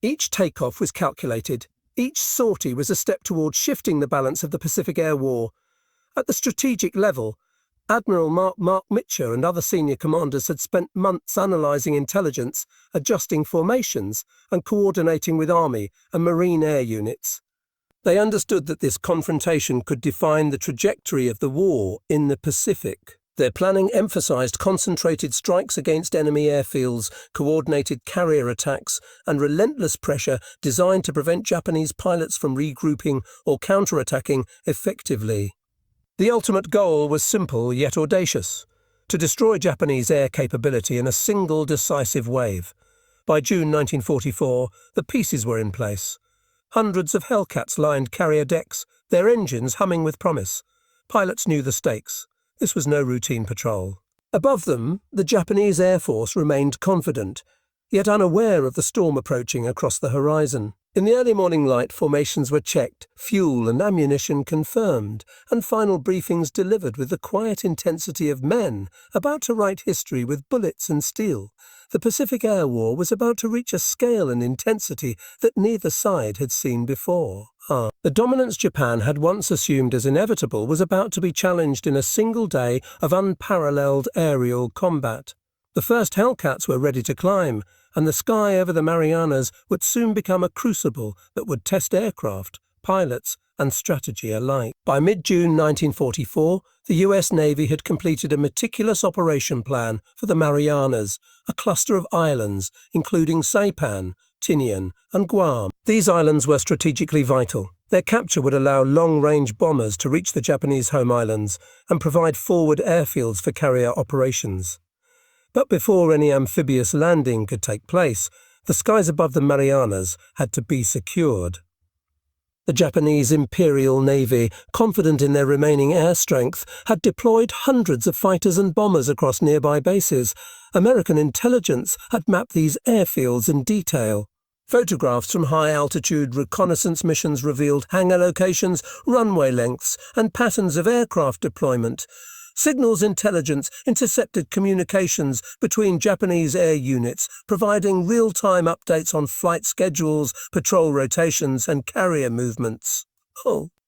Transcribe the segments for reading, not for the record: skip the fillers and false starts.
Each takeoff was calculated. Each sortie was a step towards shifting the balance of the Pacific Air War. At the strategic level, Admiral Mark Mitcher and other senior commanders had spent months analysing intelligence, adjusting formations, and coordinating with Army and Marine air units. They understood that this confrontation could define the trajectory of the war in the Pacific. Their planning emphasised concentrated strikes against enemy airfields, coordinated carrier attacks, and relentless pressure designed to prevent Japanese pilots from regrouping or counterattacking effectively. The ultimate goal was simple yet audacious: to destroy Japanese air capability in a single decisive wave. By June 1944, the pieces were in place. Hundreds of Hellcats lined carrier decks, their engines humming with promise. Pilots knew the stakes. This was no routine patrol. Above them, the Japanese Air Force remained confident, yet unaware of the storm approaching across the horizon. In the early morning light, formations were checked, fuel and ammunition confirmed, and final briefings delivered with the quiet intensity of men about to write history with bullets and steel. The Pacific Air War was about to reach a scale and intensity that neither side had seen before. The dominance Japan had once assumed as inevitable was about to be challenged in a single day of unparalleled aerial combat. The first Hellcats were ready to climb, and the sky over the Marianas would soon become a crucible that would test aircraft, pilots, and strategy alike. By mid-June 1944, the US Navy had completed a meticulous operation plan for the Marianas, a cluster of islands including Saipan, Tinian, and Guam. These islands were strategically vital. Their capture would allow long-range bombers to reach the Japanese home islands and provide forward airfields for carrier operations. But before any amphibious landing could take place, the skies above the Marianas had to be secured. The Japanese Imperial Navy, confident in their remaining air strength, had deployed hundreds of fighters and bombers across nearby bases. American intelligence had mapped these airfields in detail. Photographs from high-altitude reconnaissance missions revealed hangar locations, runway lengths, and patterns of aircraft deployment. Signals intelligence intercepted communications between Japanese air units, providing real-time updates on flight schedules, patrol rotations, and carrier movements.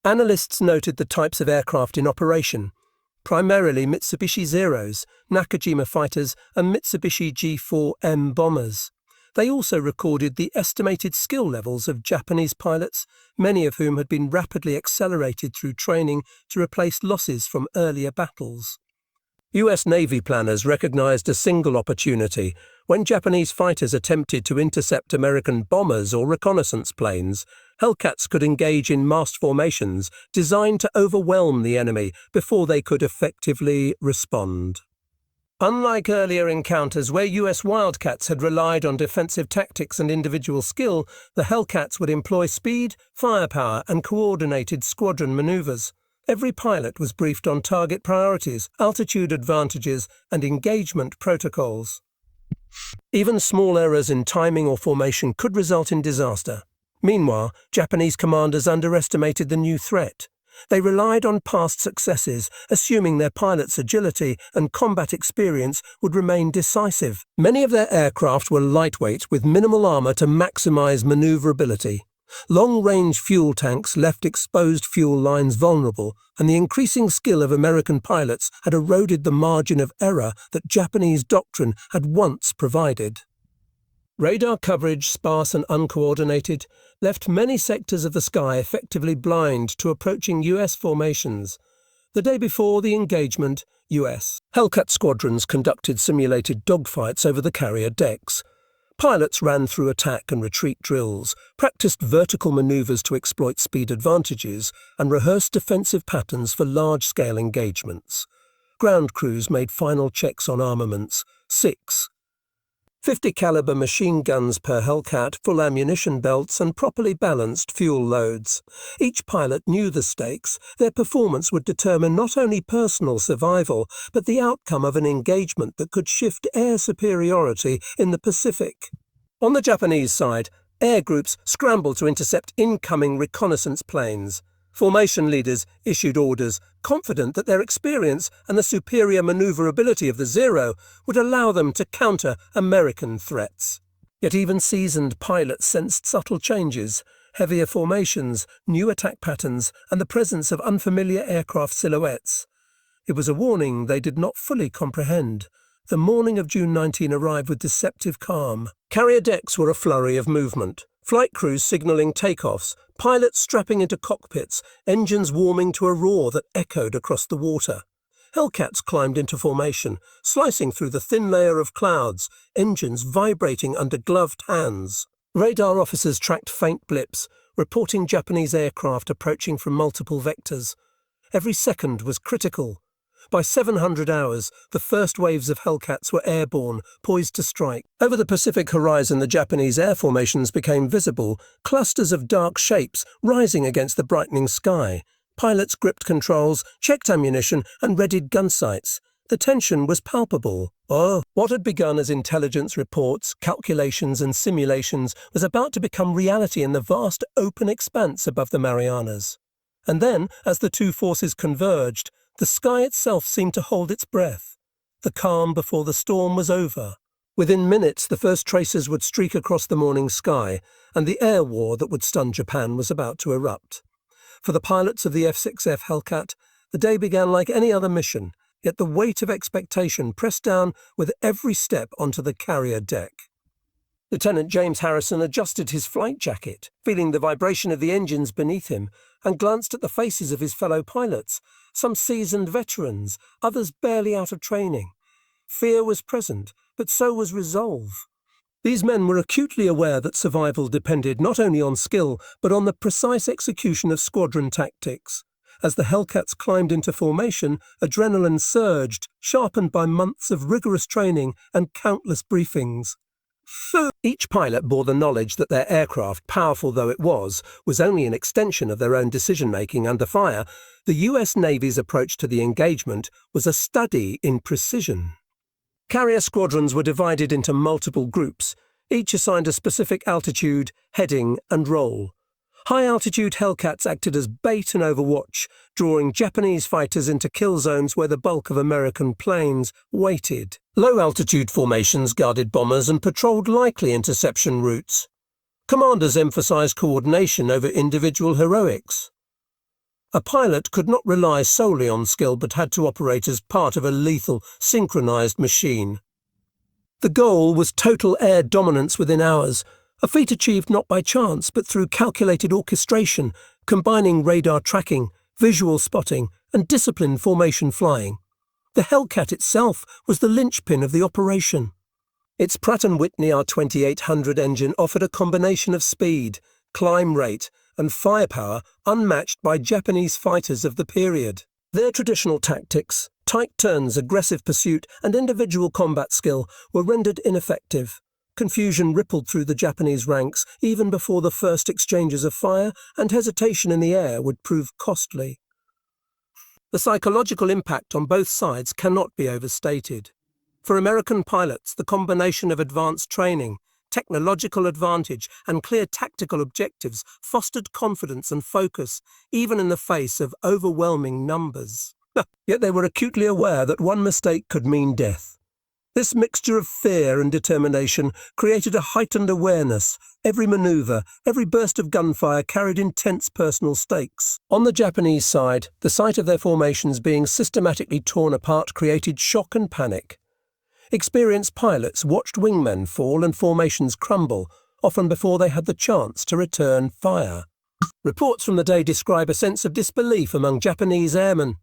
Analysts noted the types of aircraft in operation: primarily Mitsubishi Zeros, Nakajima fighters, and Mitsubishi G4M bombers. They also recorded the estimated skill levels of Japanese pilots, many of whom had been rapidly accelerated through training to replace losses from earlier battles. US Navy planners recognized a single opportunity. When Japanese fighters attempted to intercept American bombers or reconnaissance planes, Hellcats could engage in massed formations designed to overwhelm the enemy before they could effectively respond. Unlike earlier encounters where US Wildcats had relied on defensive tactics and individual skill, the Hellcats would employ speed, firepower, and coordinated squadron maneuvers. Every pilot was briefed on target priorities, altitude advantages, and engagement protocols. Even small errors in timing or formation could result in disaster. Meanwhile, Japanese commanders underestimated the new threat. They relied on past successes, assuming their pilots' agility and combat experience would remain decisive. Many of their aircraft were lightweight with minimal armor to maximize maneuverability. Long-range fuel tanks left exposed fuel lines vulnerable, and the increasing skill of American pilots had eroded the margin of error that Japanese doctrine had once provided. Radar coverage, sparse and uncoordinated, left many sectors of the sky effectively blind to approaching US formations. The day before the engagement, US Hellcat squadrons conducted simulated dogfights over the carrier decks. Pilots ran through attack and retreat drills, practiced vertical maneuvers to exploit speed advantages, and rehearsed defensive patterns for large-scale engagements. Ground crews made final checks on armaments: 50 caliber machine guns per Hellcat, full ammunition belts, and properly balanced fuel loads. Each pilot knew the stakes. Their performance would determine not only personal survival, but the outcome of an engagement that could shift air superiority in the Pacific. On the Japanese side, air groups scrambled to intercept incoming reconnaissance planes. Formation leaders issued orders, confident that their experience and the superior maneuverability of the Zero would allow them to counter American threats. Yet even seasoned pilots sensed subtle changes, heavier formations, new attack patterns, and the presence of unfamiliar aircraft silhouettes. It was a warning they did not fully comprehend. The morning of June 19 arrived with deceptive calm. Carrier decks were a flurry of movement. Flight crews signalling takeoffs, pilots strapping into cockpits, engines warming to a roar that echoed across the water. Hellcats climbed into formation, slicing through the thin layer of clouds, engines vibrating under gloved hands. Radar officers tracked faint blips, reporting Japanese aircraft approaching from multiple vectors. Every second was critical. By 700 hours, the first waves of Hellcats were airborne, poised to strike. Over the Pacific horizon, the Japanese air formations became visible, clusters of dark shapes rising against the brightening sky. Pilots gripped controls, checked ammunition, and readied gun sights. The tension was palpable. What had begun as intelligence reports, calculations, and simulations was about to become reality in the vast open expanse above the Marianas. And then, as the two forces converged, the sky itself seemed to hold its breath. The calm before the storm was over. Within minutes, the first tracers would streak across the morning sky, and the air war that would stun Japan was about to erupt. For the pilots of the F-6F Hellcat, the day began like any other mission, yet the weight of expectation pressed down with every step onto the carrier deck. Lieutenant James Harrison adjusted his flight jacket, feeling the vibration of the engines beneath him, and glanced at the faces of his fellow pilots, some seasoned veterans, others barely out of training. Fear was present, but so was resolve. These men were acutely aware that survival depended not only on skill, but on the precise execution of squadron tactics. As the Hellcats climbed into formation, adrenaline surged, sharpened by months of rigorous training and countless briefings. Each pilot bore the knowledge that their aircraft, powerful though it was only an extension of their own decision-making under fire. The US Navy's approach to the engagement was a study in precision. Carrier squadrons were divided into multiple groups, each assigned a specific altitude, heading, and role. High-altitude Hellcats acted as bait and overwatch, drawing Japanese fighters into kill zones where the bulk of American planes waited. Low-altitude formations guarded bombers and patrolled likely interception routes. Commanders emphasized coordination over individual heroics. A pilot could not rely solely on skill but had to operate as part of a lethal, synchronized machine. The goal was total air dominance within hours, a feat achieved not by chance but through calculated orchestration, combining radar tracking, visual spotting, and disciplined formation flying. The Hellcat itself was the linchpin of the operation. Its Pratt & Whitney R2800 engine offered a combination of speed, climb rate, and firepower unmatched by Japanese fighters of the period. Their traditional tactics, tight turns, aggressive pursuit, and individual combat skill were rendered ineffective. Confusion rippled through the Japanese ranks even before the first exchanges of fire, and hesitation in the air would prove costly. The psychological impact on both sides cannot be overstated. For American pilots, the combination of advanced training, technological advantage, and clear tactical objectives fostered confidence and focus, even in the face of overwhelming numbers. Yet they were acutely aware that one mistake could mean death. This mixture of fear and determination created a heightened awareness. Every maneuver, every burst of gunfire carried intense personal stakes. On the Japanese side, the sight of their formations being systematically torn apart created shock and panic. Experienced pilots watched wingmen fall and formations crumble, often before they had the chance to return fire. Reports from the day describe a sense of disbelief among Japanese airmen.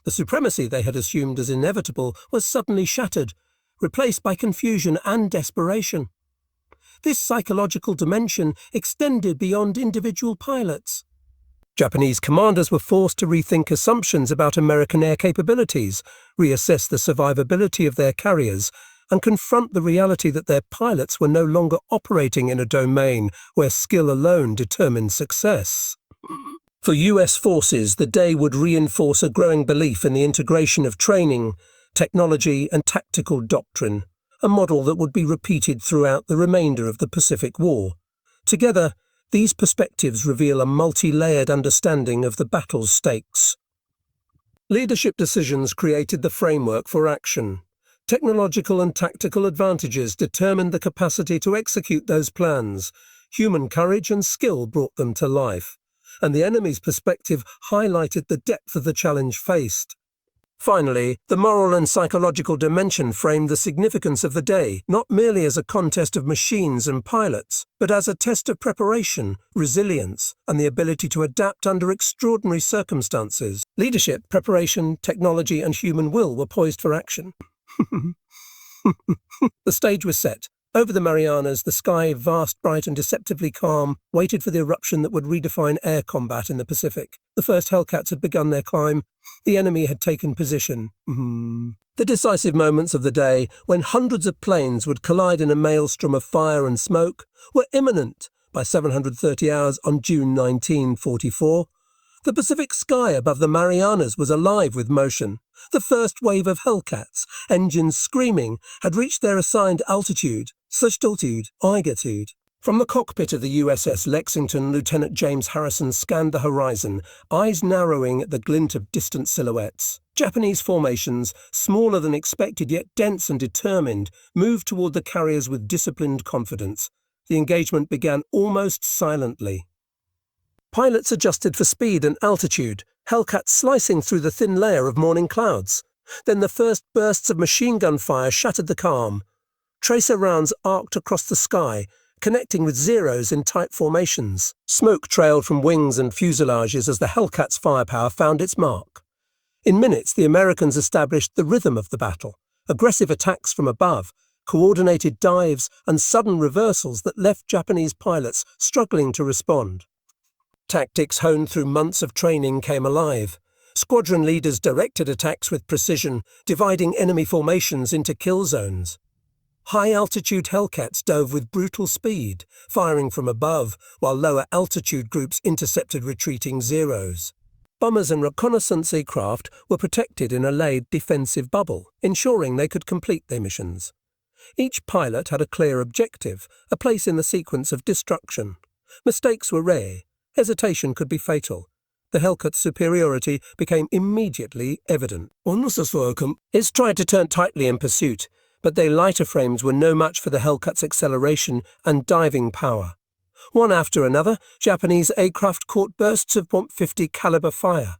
The supremacy they had assumed as inevitable was suddenly shattered, replaced by confusion and desperation. This psychological dimension extended beyond individual pilots. Japanese commanders were forced to rethink assumptions about American air capabilities, reassess the survivability of their carriers, and confront the reality that their pilots were no longer operating in a domain where skill alone determined success. For US forces, the day would reinforce a growing belief in the integration of training, technology, and tactical doctrine, a model that would be repeated throughout the remainder of the Pacific War. Together, these perspectives reveal a multi-layered understanding of the battle's stakes. Leadership decisions created the framework for action. Technological and tactical advantages determined the capacity to execute those plans. Human courage and skill brought them to life, and the enemy's perspective highlighted the depth of the challenge faced. Finally, the moral and psychological dimension framed the significance of the day, not merely as a contest of machines and pilots, but as a test of preparation, resilience, and the ability to adapt under extraordinary circumstances. Leadership, preparation, technology, and human will were poised for action. The stage was set. Over the Marianas, the sky, vast, bright, and deceptively calm, waited for the eruption that would redefine air combat in the Pacific. The first Hellcats had begun their climb. The enemy had taken position. The decisive moments of the day, when hundreds of planes would collide in a maelstrom of fire and smoke, were imminent by 730 hours on June 1944. The Pacific sky above the Marianas was alive with motion. The first wave of Hellcats, engines screaming, had reached their assigned altitude, altitude. From the cockpit of the USS Lexington, Lieutenant James Harrison scanned the horizon, eyes narrowing at the glint of distant silhouettes. Japanese formations, smaller than expected yet dense and determined, moved toward the carriers with disciplined confidence. The engagement began almost silently. Pilots adjusted for speed and altitude, Hellcats slicing through the thin layer of morning clouds. Then the first bursts of machine gun fire shattered the calm. Tracer rounds arced across the sky, connecting with Zeros in tight formations. Smoke trailed from wings and fuselages as the Hellcats' firepower found its mark. In minutes, the Americans established the rhythm of the battle, aggressive attacks from above, coordinated dives, and sudden reversals that left Japanese pilots struggling to respond. Tactics honed through months of training came alive. Squadron leaders directed attacks with precision, dividing enemy formations into kill zones. High-altitude Hellcats dove with brutal speed, firing from above, while lower-altitude groups intercepted retreating Zeros. Bombers and reconnaissance aircraft were protected in a laid defensive bubble, ensuring they could complete their missions. Each pilot had a clear objective, a place in the sequence of destruction. Mistakes were rare. Hesitation could be fatal. The Hellcat's superiority became immediately evident. His tried to turn tightly in pursuit, but their lighter frames were no match for the Hellcat's acceleration and diving power. One after another, Japanese aircraft caught bursts of .50 caliber fire.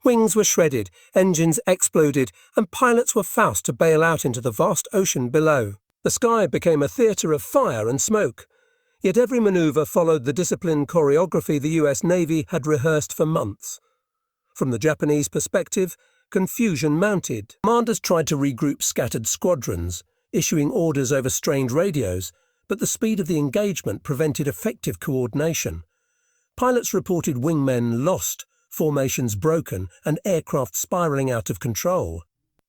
Wings were shredded, engines exploded, and pilots were forced to bail out into the vast ocean below. The sky became a theatre of fire and smoke. Yet every maneuver followed the disciplined choreography the US Navy had rehearsed for months. From the Japanese perspective, confusion mounted. Commanders tried to regroup scattered squadrons, issuing orders over strained radios, but the speed of the engagement prevented effective coordination. Pilots reported wingmen lost, formations broken, and aircraft spiralling out of control.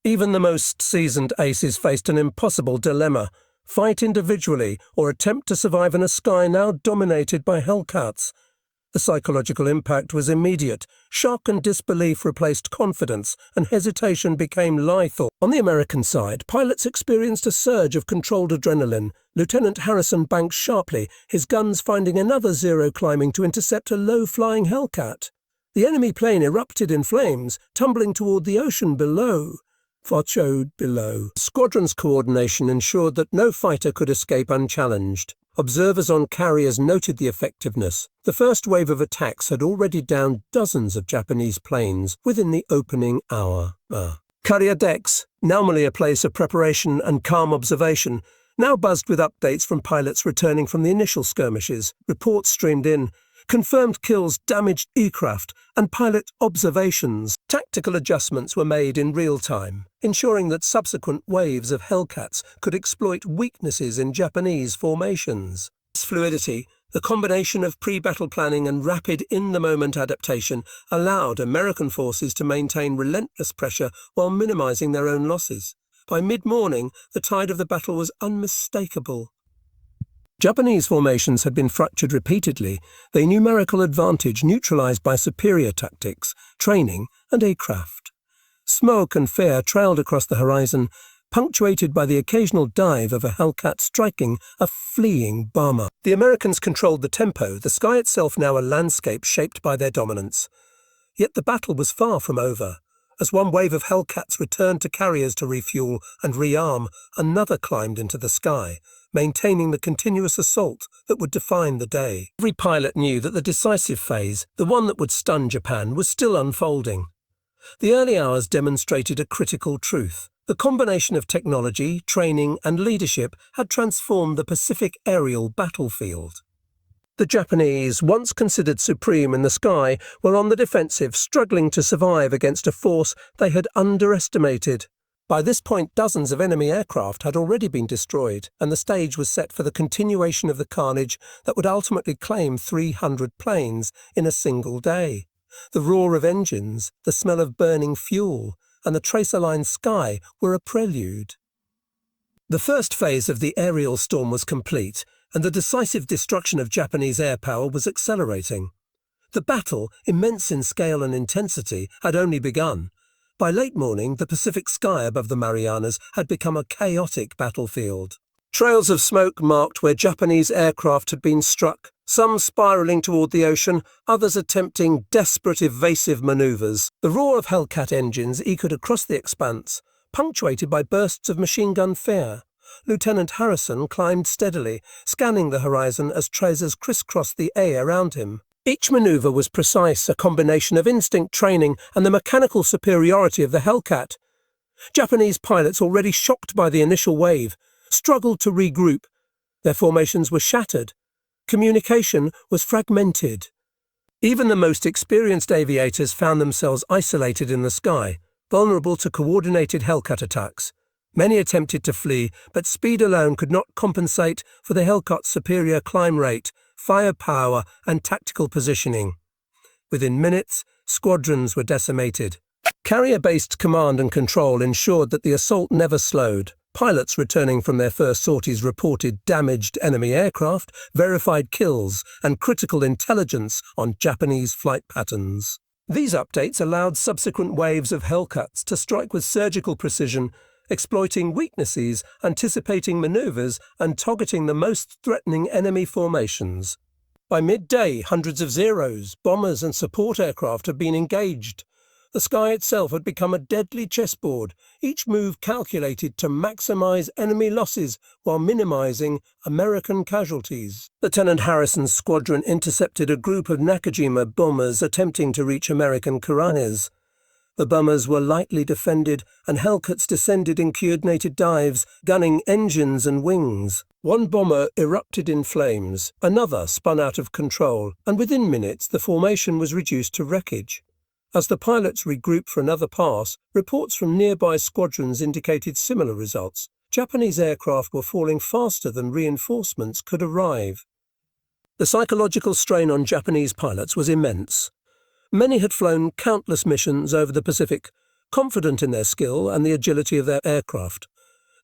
Even the most seasoned aces faced an impossible dilemma: fight individually or attempt to survive in a sky now dominated by Hellcats. The psychological impact was immediate. Shock and disbelief replaced confidence, and hesitation became lethal. On the American side, pilots experienced a surge of controlled adrenaline. Lieutenant Harrison banked sharply, his guns finding another Zero climbing to intercept a low-flying Hellcat. The enemy plane erupted in flames, tumbling toward the ocean below. Squadron's coordination ensured that no fighter could escape unchallenged. Observers on carriers noted the effectiveness. The first wave of attacks had already downed dozens of Japanese planes within the opening hour. Carrier decks, normally a place of preparation and calm observation, now buzzed with updates from pilots returning from the initial skirmishes. Reports streamed in. Confirmed kills, damaged aircraft, and pilot observations. Tactical adjustments were made in real time, ensuring that subsequent waves of Hellcats could exploit weaknesses in Japanese formations. This fluidity, the combination of pre-battle planning and rapid in-the-moment adaptation, allowed American forces to maintain relentless pressure while minimizing their own losses. By mid-morning, the tide of the battle was unmistakable. Japanese formations had been fractured repeatedly, their numerical advantage neutralized by superior tactics, training, and aircraft. Smoke and fear trailed across the horizon, punctuated by the occasional dive of a Hellcat striking a fleeing bomber. The Americans controlled the tempo, the sky itself now a landscape shaped by their dominance. Yet the battle was far from over. As one wave of Hellcats returned to carriers to refuel and rearm, another climbed into the sky, maintaining the continuous assault that would define the day. Every pilot knew that the decisive phase, the one that would stun Japan, was still unfolding. The early hours demonstrated a critical truth. The combination of technology, training, and leadership had transformed the Pacific aerial battlefield. The Japanese, once considered supreme in the sky, were on the defensive, struggling to survive against a force they had underestimated. By this point, dozens of enemy aircraft had already been destroyed, and the stage was set for the continuation of the carnage that would ultimately claim 300 planes in a single day. The roar of engines, the smell of burning fuel, and the tracer-lined sky were a prelude. The first phase of the aerial storm was complete, and the decisive destruction of Japanese air power was accelerating. The battle, immense in scale and intensity, had only begun. By late morning, the Pacific sky above the Marianas had become a chaotic battlefield. Trails of smoke marked where Japanese aircraft had been struck, some spiralling toward the ocean, others attempting desperate evasive maneuvers. The roar of Hellcat engines echoed across the expanse, punctuated by bursts of machine gun fire. Lieutenant Harrison climbed steadily, scanning the horizon as tracers crisscrossed the air around him. Each maneuver was precise, a combination of instinct training and the mechanical superiority of the Hellcat. Japanese pilots, already shocked by the initial wave, struggled to regroup. Their formations were shattered. Communication was fragmented. Even the most experienced aviators found themselves isolated in the sky, vulnerable to coordinated Hellcat attacks. Many attempted to flee, but speed alone could not compensate for the Hellcat's superior climb rate, firepower, and tactical positioning. Within minutes, squadrons were decimated. Carrier-based command and control ensured that the assault never slowed. Pilots returning from their first sorties reported damaged enemy aircraft, verified kills, and critical intelligence on Japanese flight patterns. These updates allowed subsequent waves of Hellcats to strike with surgical precision, exploiting weaknesses, anticipating maneuvers, and targeting the most threatening enemy formations. By midday, hundreds of Zeros, bombers, and support aircraft had been engaged. The sky itself had become a deadly chessboard, each move calculated to maximize enemy losses while minimizing American casualties. Lieutenant Harrison's squadron intercepted a group of Nakajima bombers attempting to reach American Piranhas. The bombers were lightly defended, and Hellcats descended in coordinated dives, gunning engines and wings. One bomber erupted in flames, another spun out of control, and within minutes the formation was reduced to wreckage. As the pilots regrouped for another pass, reports from nearby squadrons indicated similar results. Japanese aircraft were falling faster than reinforcements could arrive. The psychological strain on Japanese pilots was immense. Many had flown countless missions over the Pacific, confident in their skill and the agility of their aircraft.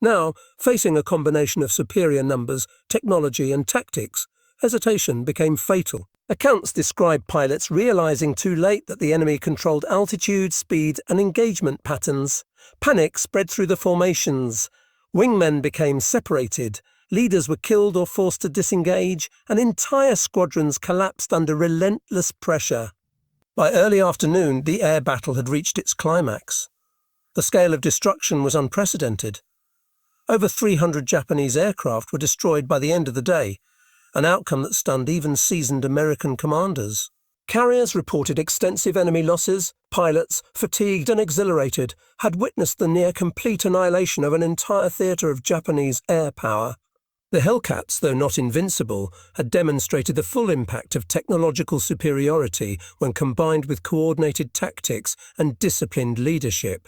Now, facing a combination of superior numbers, technology, and tactics, hesitation became fatal. Accounts describe pilots realizing too late that the enemy controlled altitude, speed, and engagement patterns. Panic spread through the formations. Wingmen became separated. Leaders were killed or forced to disengage, and entire squadrons collapsed under relentless pressure. By early afternoon, the air battle had reached its climax. The scale of destruction was unprecedented. Over 300 Japanese aircraft were destroyed by the end of the day, an outcome that stunned even seasoned American commanders. Carriers reported extensive enemy losses. Pilots, fatigued and exhilarated, had witnessed the near-complete annihilation of an entire theatre of Japanese air power. The Hellcats, though not invincible, had demonstrated the full impact of technological superiority when combined with coordinated tactics and disciplined leadership.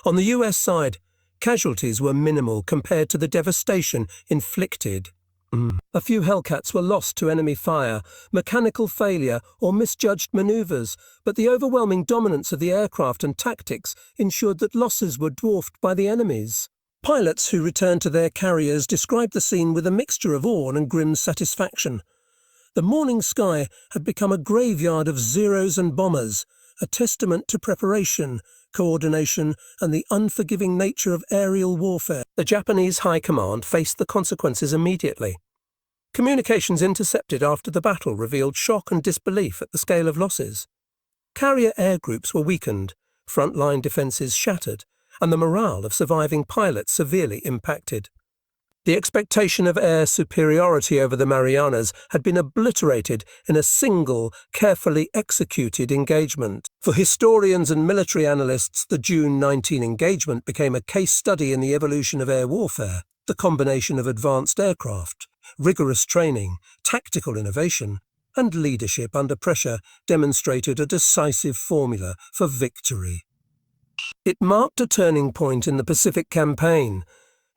On the US side, casualties were minimal compared to the devastation inflicted. A few Hellcats were lost to enemy fire, mechanical failure, or misjudged maneuvers, but the overwhelming dominance of the aircraft and tactics ensured that losses were dwarfed by the enemy's. Pilots who returned to their carriers described the scene with a mixture of awe and grim satisfaction. The morning sky had become a graveyard of Zeros and bombers, a testament to preparation, coordination, and the unforgiving nature of aerial warfare. The Japanese High Command faced the consequences immediately. Communications intercepted after the battle revealed shock and disbelief at the scale of losses. Carrier air groups were weakened, frontline defences shattered, and the morale of surviving pilots severely impacted. The expectation of air superiority over the Marianas had been obliterated in a single, carefully executed engagement. For historians and military analysts, the June 19 engagement became a case study in the evolution of air warfare. The combination of advanced aircraft, rigorous training, tactical innovation, and leadership under pressure demonstrated a decisive formula for victory. It marked a turning point in the Pacific Campaign.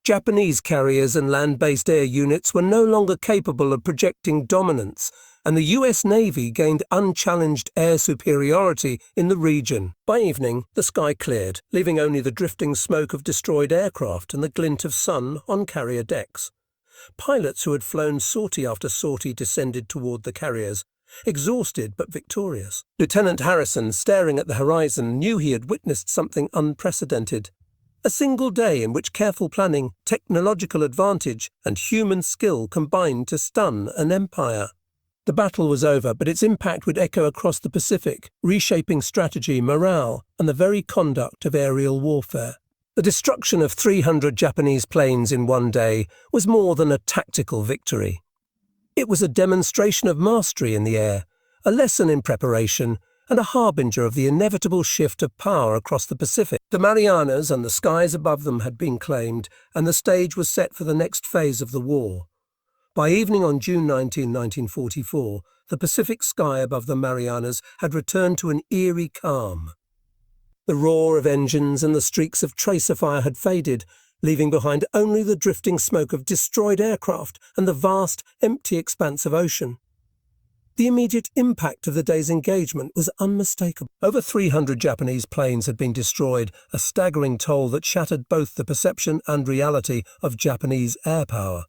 Japanese carriers and land-based air units were no longer capable of projecting dominance, and the US Navy gained unchallenged air superiority in the region. By evening, the sky cleared, leaving only the drifting smoke of destroyed aircraft and the glint of sun on carrier decks. Pilots who had flown sortie after sortie descended toward the carriers, exhausted but victorious. Lieutenant Harrison, staring at the horizon, knew he had witnessed something unprecedented. A single day in which careful planning, technological advantage, and human skill combined to stun an empire. The battle was over, but its impact would echo across the Pacific, reshaping strategy, morale, and the very conduct of aerial warfare. The destruction of 300 Japanese planes in one day was more than a tactical victory. It was a demonstration of mastery in the air, a lesson in preparation, and a harbinger of the inevitable shift of power across the Pacific. The Marianas and the skies above them had been claimed, and the stage was set for the next phase of the war. By evening on June 19, 1944, the Pacific sky above the Marianas had returned to an eerie calm. The roar of engines and the streaks of tracer fire had faded, leaving behind only the drifting smoke of destroyed aircraft and the vast, empty expanse of ocean. The immediate impact of the day's engagement was unmistakable. Over 300 Japanese planes had been destroyed, a staggering toll that shattered both the perception and reality of Japanese air power.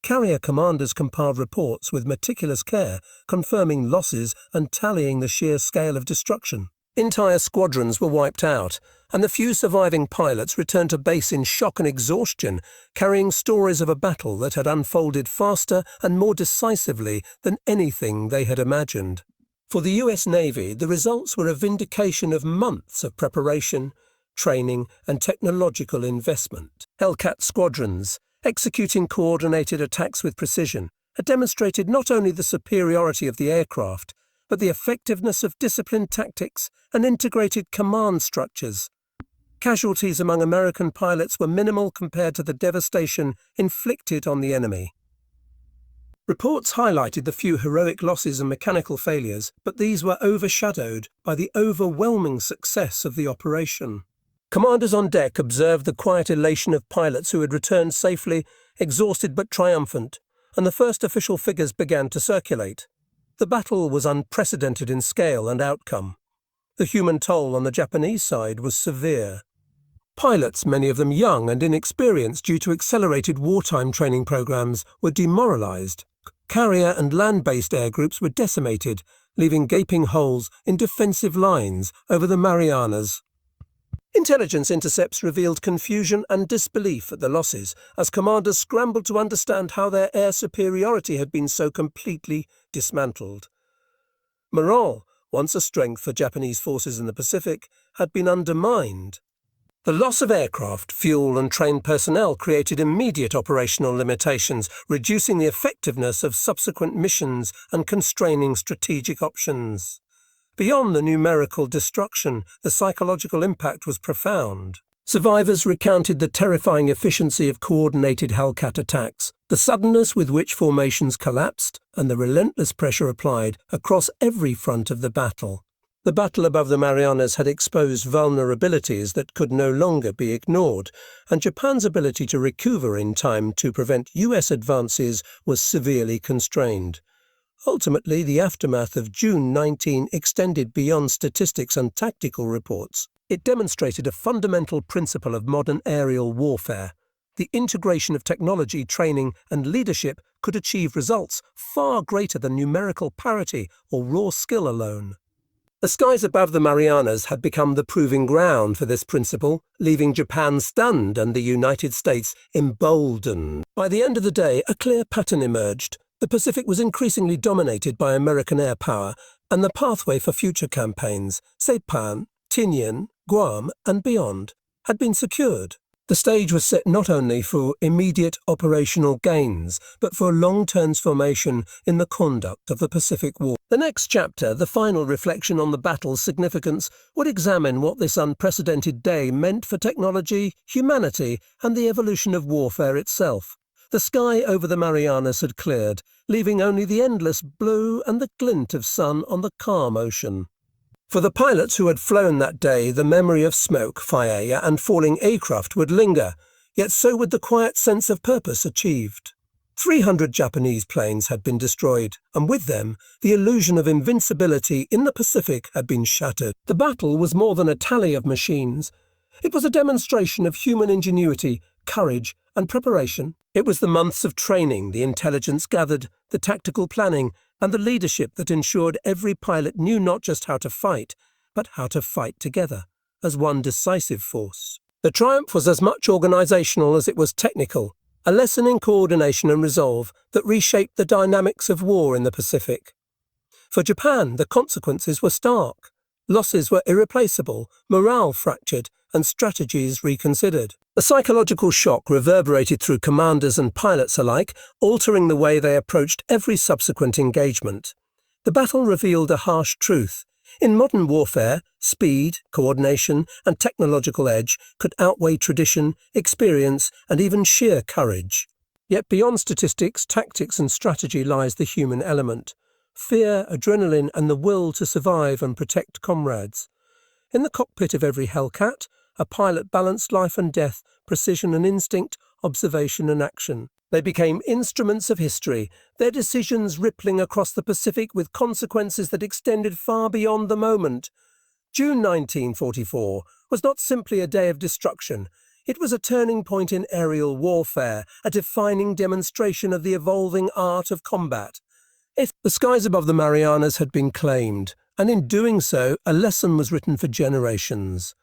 Carrier commanders compiled reports with meticulous care, confirming losses and tallying the sheer scale of destruction. Entire squadrons were wiped out, and the few surviving pilots returned to base in shock and exhaustion, carrying stories of a battle that had unfolded faster and more decisively than anything they had imagined. For the US Navy, the results were a vindication of months of preparation, training, and technological investment. Hellcat squadrons, executing coordinated attacks with precision, had demonstrated not only the superiority of the aircraft, but the effectiveness of disciplined tactics and integrated command structures. Casualties among American pilots were minimal compared to the devastation inflicted on the enemy. Reports highlighted the few heroic losses and mechanical failures, but these were overshadowed by the overwhelming success of the operation. Commanders on deck observed the quiet elation of pilots who had returned safely, exhausted but triumphant, and the first official figures began to circulate. The battle was unprecedented in scale and outcome. The human toll on the Japanese side was severe. Pilots, many of them young and inexperienced due to accelerated wartime training programs, were demoralized. Carrier and land-based air groups were decimated, leaving gaping holes in defensive lines over the Marianas. Intelligence intercepts revealed confusion and disbelief at the losses, as commanders scrambled to understand how their air superiority had been so completely dismantled. Morale, once a strength for Japanese forces in the Pacific, had been undermined. The loss of aircraft, fuel, and trained personnel created immediate operational limitations, reducing the effectiveness of subsequent missions and constraining strategic options. Beyond the numerical destruction, the psychological impact was profound. Survivors recounted the terrifying efficiency of coordinated Hellcat attacks, the suddenness with which formations collapsed, and the relentless pressure applied across every front of the battle. The battle above the Marianas had exposed vulnerabilities that could no longer be ignored, and Japan's ability to recover in time to prevent US advances was severely constrained. Ultimately, the aftermath of June 19 extended beyond statistics and tactical reports. It demonstrated a fundamental principle of modern aerial warfare. The integration of technology, training, and leadership could achieve results far greater than numerical parity or raw skill alone. The skies above the Marianas had become the proving ground for this principle, leaving Japan stunned and the United States emboldened. By the end of the day, a clear pattern emerged. The Pacific was increasingly dominated by American air power, and the pathway for future campaigns, Saipan, Tinian, Guam and beyond, had been secured. The stage was set not only for immediate operational gains, but for long transformation in the conduct of the Pacific War. The next chapter, the final reflection on the battle's significance, would examine what this unprecedented day meant for technology, humanity, and the evolution of warfare itself. The sky over the Marianas had cleared, leaving only the endless blue and the glint of sun on the calm ocean. For the pilots who had flown that day, the memory of smoke, fire, and falling aircraft would linger, yet so would the quiet sense of purpose achieved. 300 Japanese planes had been destroyed, and with them, the illusion of invincibility in the Pacific had been shattered. The battle was more than a tally of machines. It was a demonstration of human ingenuity, courage, and preparation. It was the months of training, the intelligence gathered, the tactical planning, and the leadership that ensured every pilot knew not just how to fight, but how to fight together, as one decisive force. The triumph was as much organisational as it was technical, a lesson in coordination and resolve that reshaped the dynamics of war in the Pacific. For Japan, the consequences were stark. Losses were irreplaceable, morale fractured, and strategies reconsidered. The psychological shock reverberated through commanders and pilots alike, altering the way they approached every subsequent engagement. The battle revealed a harsh truth. In modern warfare, speed, coordination, and technological edge could outweigh tradition, experience, and even sheer courage. Yet beyond statistics, tactics, and strategy lies the human element. Fear, adrenaline, and the will to survive and protect comrades. In the cockpit of every Hellcat, a pilot balanced life and death, precision and instinct, observation and action. They became instruments of history, their decisions rippling across the Pacific with consequences that extended far beyond the moment. June 1944 was not simply a day of destruction. It was a turning point in aerial warfare, a defining demonstration of the evolving art of combat. The skies above the Marianas had been claimed, and in doing so, a lesson was written for generations.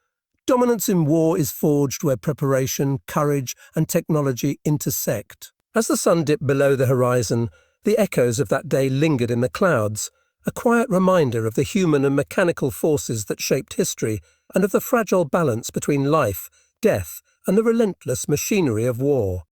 Dominance in war is forged where preparation, courage, and technology intersect. As the sun dipped below the horizon, the echoes of that day lingered in the clouds, a quiet reminder of the human and mechanical forces that shaped history and of the fragile balance between life, death, and the relentless machinery of war.